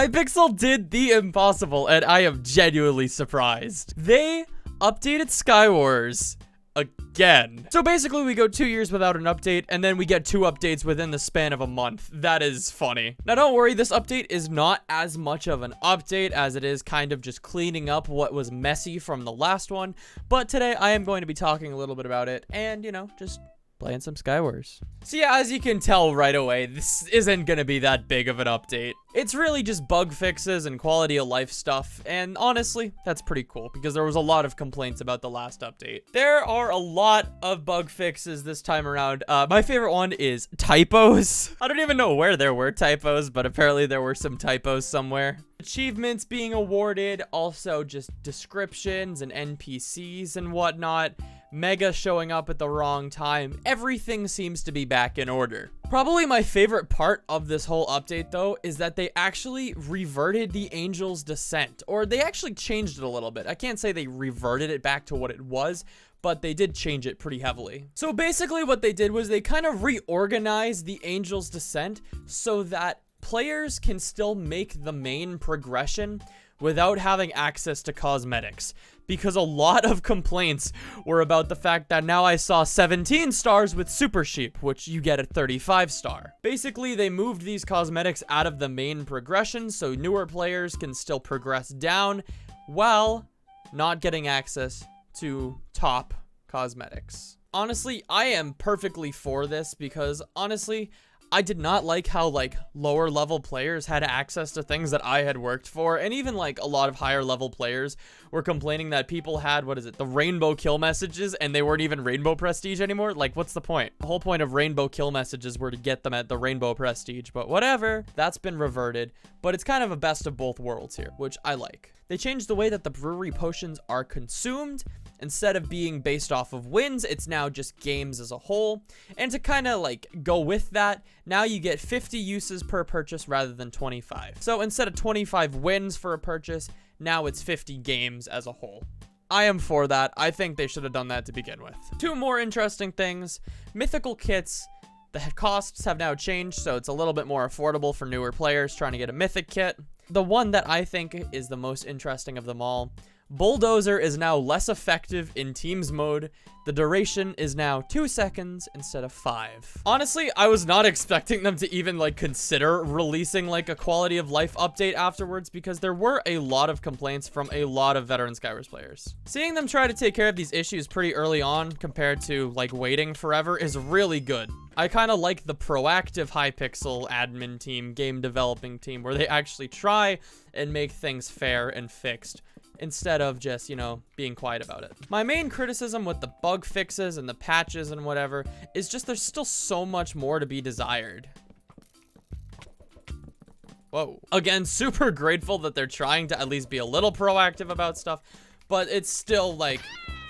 Hypixel did the impossible, and I am genuinely surprised. They updated Skywars again. So basically we go 2 years without an update, and then we get 2 updates within the span of a month. That is funny. Now don't worry, this update is not as much of an update as it is kind of just cleaning up what was messy from the last one, but today I am going to be talking a little bit about it and, you know, just playing some Skywars. So yeah, as you can tell right away, this isn't gonna be that big of an update. It's really just bug fixes and quality of life stuff, and honestly, that's pretty cool because there was a lot of complaints about the last update. There are a lot of bug fixes this time around. My favorite one is typos. I don't even know where there were typos, but apparently there were some typos somewhere. Achievements being awarded, also just descriptions and NPCs and whatnot. Mega showing up at the wrong time. Everything seems to be back in order. Probably my favorite part of this whole update, though, is that they actually reverted the Angel's Descent, or they actually changed it a little bit. I can't say they reverted it back to what it was, but they did change it pretty heavily. So basically what they did was they kind of reorganized the Angel's Descent so that players can still make the main progression without having access to cosmetics, because a lot of complaints were about the fact that now I saw 17 stars with Super Sheep, which you get a 35 star. Basically, they moved these cosmetics out of the main progression so newer players can still progress down while not getting access to top cosmetics. Honestly, I am perfectly for this because honestly, I did not like how, like, lower level players had access to things that I had worked for, and even, like, a lot of higher level players were complaining that people had, the rainbow kill messages, and they weren't even rainbow prestige anymore. Like, what's the point? The whole point of rainbow kill messages were to get them at the rainbow prestige, but whatever. That's been reverted, but it's kind of a best of both worlds here, which I like. They changed the way that the brewery potions are consumed. Instead of being based off of wins, it's now just games as a whole. And to kind of like go with that, now you get 50 uses per purchase rather than 25. So instead of 25 wins for a purchase, now it's 50 games as a whole. I am for that. I think they should have done that to begin with. 2 more interesting things. Mythical kits. The costs have now changed, so it's a little bit more affordable for newer players trying to get a mythic kit. The one that I think is the most interesting of them all, Bulldozer is now less effective in teams mode. The duration is now 2 seconds instead of 5. Honestly, I was not expecting them to even like consider releasing like a quality of life update afterwards because there were a lot of complaints from a lot of veteran Skywars players. Seeing them try to take care of these issues pretty early on compared to like waiting forever is really good. I kind of like the proactive Hypixel admin team, game developing team, where they actually try and make things fair and fixed, instead of just, you know, being quiet about it. My main criticism with the bug fixes and the patches and whatever is just there's still so much more to be desired. Whoa. Again, super grateful that they're trying to at least be a little proactive about stuff, but it's still like,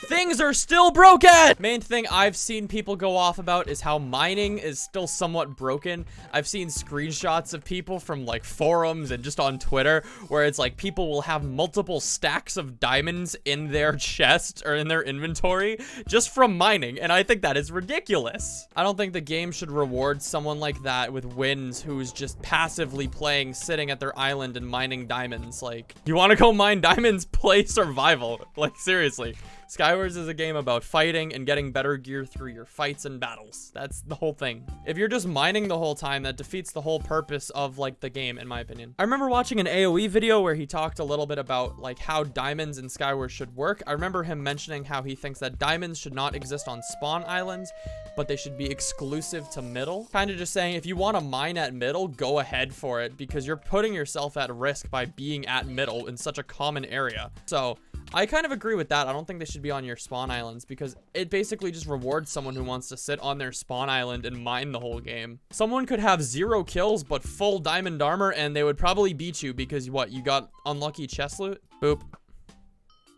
things are still broken! Main thing I've seen people go off about is how mining is still somewhat broken. I've seen screenshots of people from like forums and just on Twitter where it's like people will have multiple stacks of diamonds in their chest or in their inventory just from mining, and I think that is ridiculous. I don't think the game should reward someone like that with wins who's just passively playing, sitting at their island and mining diamonds. Like, you want to go mine diamonds? Play survival. Like, seriously. Skywars is a game about fighting and getting better gear through your fights and battles. That's the whole thing. If you're just mining the whole time, that defeats the whole purpose of like the game, in my opinion. I remember watching an AoE video where he talked a little bit about like how diamonds in Skywars should work. I remember him mentioning how he thinks that diamonds should not exist on spawn islands, but they should be exclusive to middle. Kind of just saying, if you want to mine at middle, go ahead for it, because you're putting yourself at risk by being at middle in such a common area. So I kind of agree with that. I don't think they should be on your spawn islands because it basically just rewards someone who wants to sit on their spawn island and mine the whole game. Someone could have 0 kills but full diamond armor and they would probably beat you because what, you got unlucky chest loot? Boop.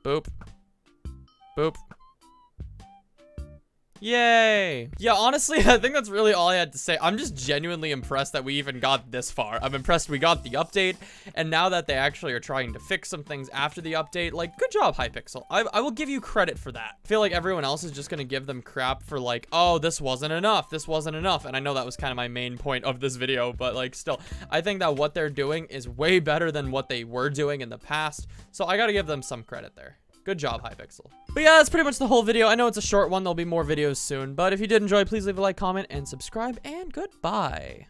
Boop. Boop. Yay. Yeah, honestly, I think that's really all I had to say. I'm just genuinely impressed that we even got this far. I'm impressed we got the update, and now that they actually are trying to fix some things after the update, like, good job, Hypixel. I will give you credit for that. I feel like everyone else is just gonna give them crap for like, oh, this wasn't enough, and I know that was kind of my main point of this video, but like, still, I think that what they're doing is way better than what they were doing in the past, so I gotta give them some credit there. Good job, Hypixel. But yeah, that's pretty much the whole video. I know it's a short one. There'll be more videos soon. But if you did enjoy, please leave a like, comment, and subscribe. And goodbye.